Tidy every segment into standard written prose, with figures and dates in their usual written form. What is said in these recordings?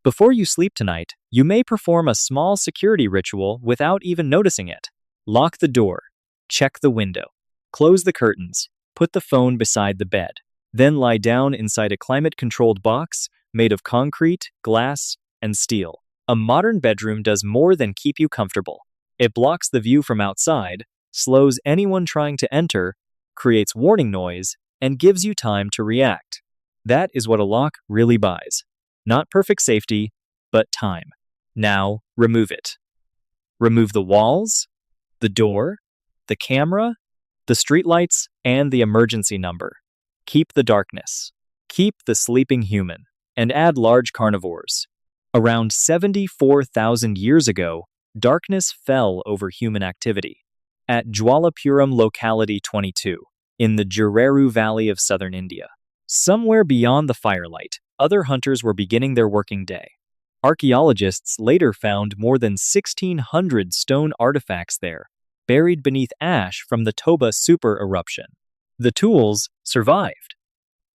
Before you sleep tonight, you may perform a small security ritual without even noticing it. Lock the door, check the window, close the curtains, put the phone beside the bed, then lie down inside a climate-controlled box made of concrete, glass, and steel. A modern bedroom does more than keep you comfortable. It blocks the view from outside, slows anyone trying to enter, creates warning noise, and gives you time to react. That is what a lock really buys. Not perfect safety, but time. Now, remove it. Remove the walls, the door, the camera, the streetlights, and the emergency number. Keep the darkness. Keep the sleeping human. And add large carnivores. Around 74,000 years ago, darkness fell over human activity. At Jwalapuram Locality 22, in the Juraru Valley of southern India. Somewhere beyond the firelight, other hunters were beginning their working day. Archaeologists later found more than 1,600 stone artifacts there, buried beneath ash from the Toba super-eruption. The tools survived.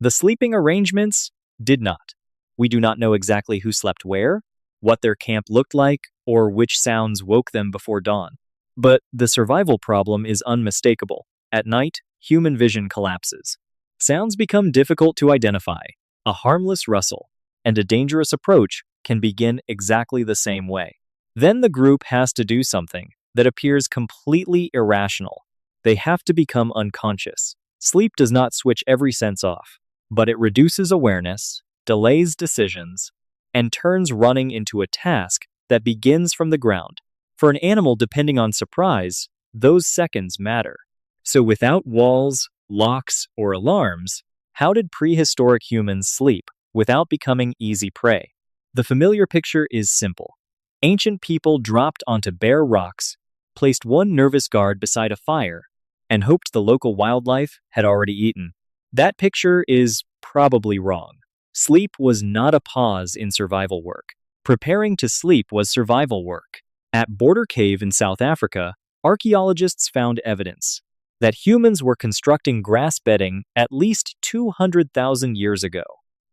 The sleeping arrangements did not. We do not know exactly who slept where, what their camp looked like, or which sounds woke them before dawn. But the survival problem is unmistakable. At night, human vision collapses. Sounds become difficult to identify. A harmless rustle and a dangerous approach can begin exactly the same way. Then the group has to do something that appears completely irrational. They have to become unconscious. Sleep does not switch every sense off, but it reduces awareness, delays decisions, and turns running into a task that begins from the ground. For an animal depending on surprise, those seconds matter. So without walls, locks, or alarms, how did prehistoric humans sleep without becoming easy prey? The familiar picture is simple. Ancient people dropped onto bare rocks, placed one nervous guard beside a fire, and hoped the local wildlife had already eaten. That picture is probably wrong. Sleep was not a pause in survival work. Preparing to sleep was survival work. At Border Cave in South Africa, archaeologists found evidence that humans were constructing grass bedding at least 200,000 years ago.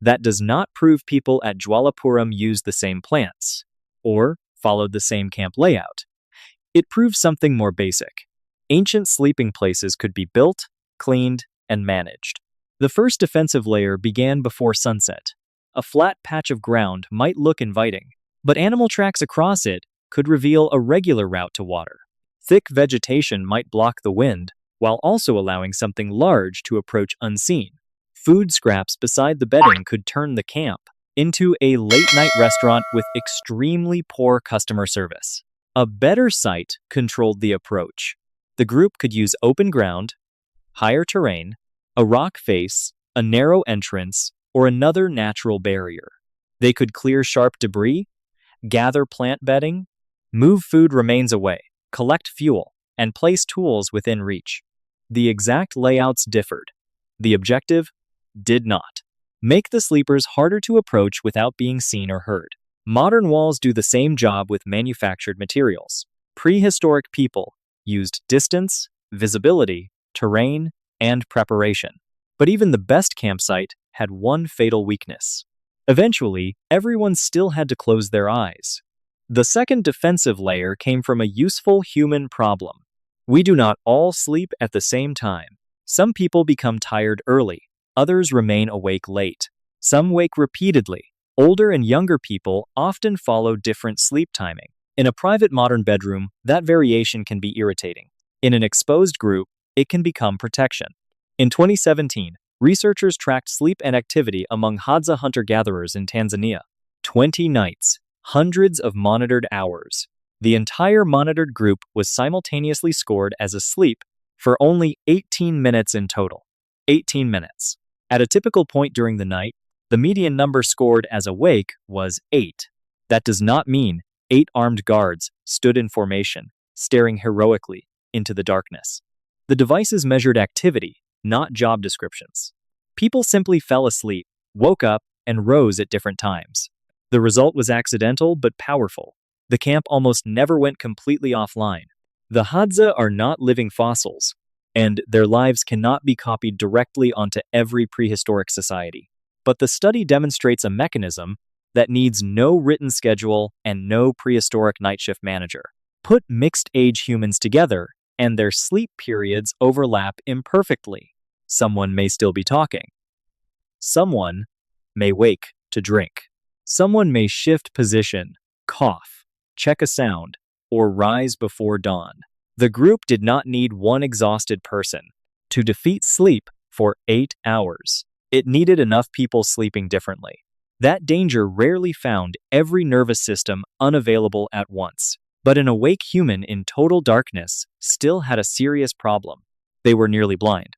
That does not prove people at Jwalapuram used the same plants or followed the same camp layout. It proves something more basic. Ancient sleeping places could be built, cleaned, and managed. The first defensive layer began before sunset. A flat patch of ground might look inviting, but animal tracks across it could reveal a regular route to water. Thick vegetation might block the wind, while also allowing something large to approach unseen. Food scraps beside the bedding could turn the camp into a late-night restaurant with extremely poor customer service. A better site controlled the approach. The group could use open ground, higher terrain, a rock face, a narrow entrance, or another natural barrier. They could clear sharp debris, gather plant bedding, move food remains away, collect fuel, and place tools within reach. The exact layouts differed. The objective did not. Make the sleepers harder to approach without being seen or heard. Modern walls do the same job with manufactured materials. Prehistoric people used distance, visibility, terrain, and preparation. But even the best campsite had one fatal weakness. Eventually, everyone still had to close their eyes. The second defensive layer came from a useful human problem. We do not all sleep at the same time. Some people become tired early. Others remain awake late. Some wake repeatedly. Older and younger people often follow different sleep timing. In a private modern bedroom, that variation can be irritating. In an exposed group, it can become protection. In 2017, researchers tracked sleep and activity among Hadza hunter-gatherers in Tanzania. 20 nights, hundreds of monitored hours. The entire monitored group was simultaneously scored as asleep for only 18 minutes in total. 18 minutes. At a typical point during the night, the median number scored as awake was 8. That does not mean 8 armed guards stood in formation, staring heroically into the darkness. The devices measured activity, not job descriptions. People simply fell asleep, woke up, and rose at different times. The result was accidental but powerful. The camp almost never went completely offline. The Hadza are not living fossils, and their lives cannot be copied directly onto every prehistoric society. But the study demonstrates a mechanism that needs no written schedule and no prehistoric night shift manager. Put mixed-age humans together, and their sleep periods overlap imperfectly. Someone may still be talking. Someone may wake to drink. Someone may shift position, cough, check a sound, or rise before dawn. The group did not need one exhausted person to defeat sleep for 8 hours. It needed enough people sleeping differently. That danger rarely found every nervous system unavailable at once. But an awake human in total darkness still had a serious problem. They were nearly blind.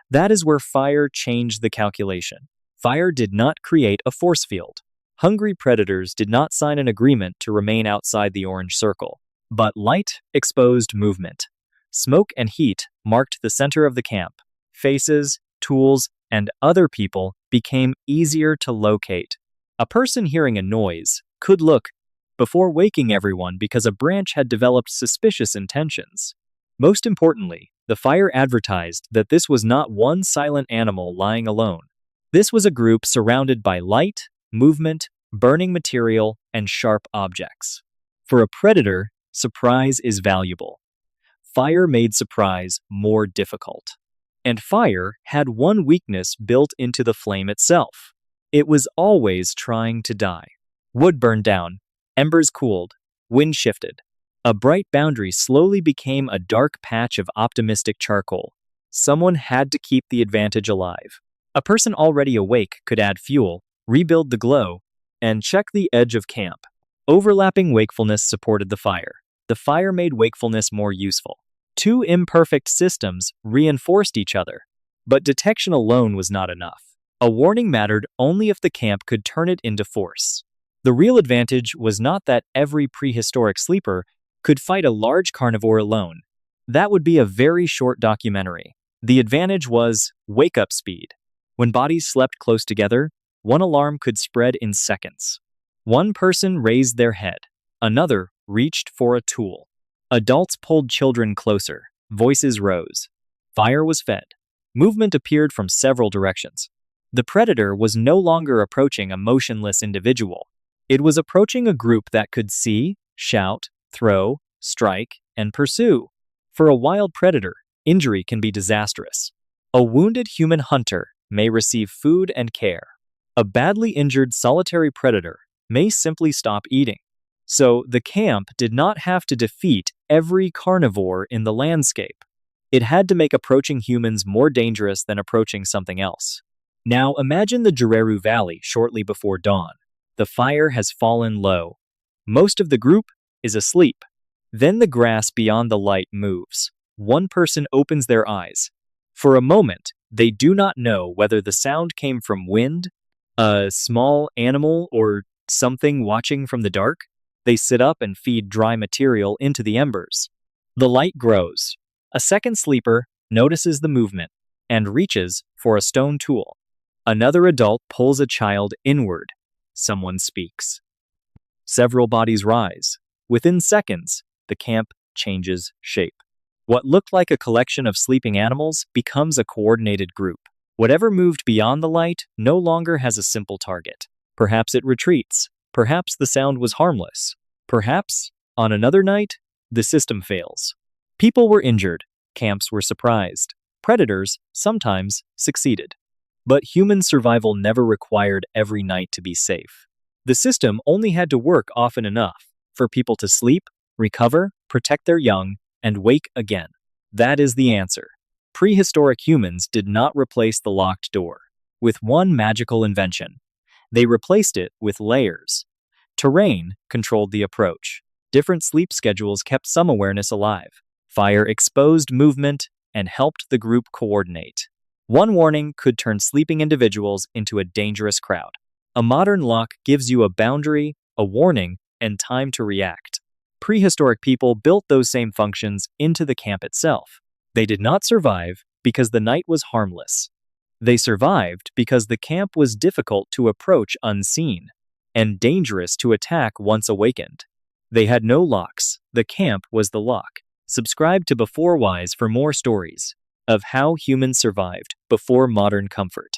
That is where fire changed the calculation. Fire did not create a force field. Hungry predators did not sign an agreement to remain outside the orange circle. But light exposed movement. Smoke and heat marked the center of the camp. Faces, tools, and other people became easier to locate. A person hearing a noise could look before waking everyone because a branch had developed suspicious intentions. Most importantly, the fire advertised that this was not one silent animal lying alone. This was a group surrounded by light, movement, burning material, and sharp objects. For a predator, surprise is valuable. Fire made surprise more difficult. And fire had one weakness built into the flame itself. It was always trying to die. Wood burned down, embers cooled, wind shifted. A bright boundary slowly became a dark patch of optimistic charcoal. Someone had to keep the advantage alive. A person already awake could add fuel, rebuild the glow, and check the edge of camp. Overlapping wakefulness supported the fire. The fire made wakefulness more useful. Two imperfect systems reinforced each other. But detection alone was not enough. A warning mattered only if the camp could turn it into force. The real advantage was not that every prehistoric sleeper could fight a large carnivore alone. That would be a very short documentary. The advantage was wake-up speed. When bodies slept close together, one alarm could spread in seconds. One person raised their head. Another reached for a tool. Adults pulled children closer. Voices rose. Fire was fed. Movement appeared from several directions. The predator was no longer approaching a motionless individual. It was approaching a group that could see, shout, throw, strike, and pursue. For a wild predator, injury can be disastrous. A wounded human hunter may receive food and care. A badly injured solitary predator may simply stop eating. So the camp did not have to defeat every carnivore in the landscape. It had to make approaching humans more dangerous than approaching something else. Now imagine the Gereru Valley shortly before dawn. The fire has fallen low. Most of the group is asleep. Then the grass beyond the light moves. One person opens their eyes. For a moment, they do not know whether the sound came from wind, a small animal, or something watching from the dark. They sit up and feed dry material into the embers. The light grows. A second sleeper notices the movement and reaches for a stone tool. Another adult pulls a child inward. Someone speaks. Several bodies rise. Within seconds, the camp changes shape. What looked like a collection of sleeping animals becomes a coordinated group. Whatever moved beyond the light no longer has a simple target. Perhaps it retreats. Perhaps the sound was harmless. Perhaps, on another night, the system fails. People were injured. Camps were surprised. Predators sometimes succeeded. But human survival never required every night to be safe. The system only had to work often enough for people to sleep, recover, protect their young, and wake again. That is the answer. Prehistoric humans did not replace the locked door with one magical invention. They replaced it with layers. Terrain controlled the approach. Different sleep schedules kept some awareness alive. Fire exposed movement and helped the group coordinate. One warning could turn sleeping individuals into a dangerous crowd. A modern lock gives you a boundary, a warning, and time to react. Prehistoric people built those same functions into the camp itself. They did not survive because the night was harmless. They survived because the camp was difficult to approach unseen and dangerous to attack once awakened. They had no locks. The camp was the lock. Subscribe to Beforewise for more stories of how humans survived before modern comfort.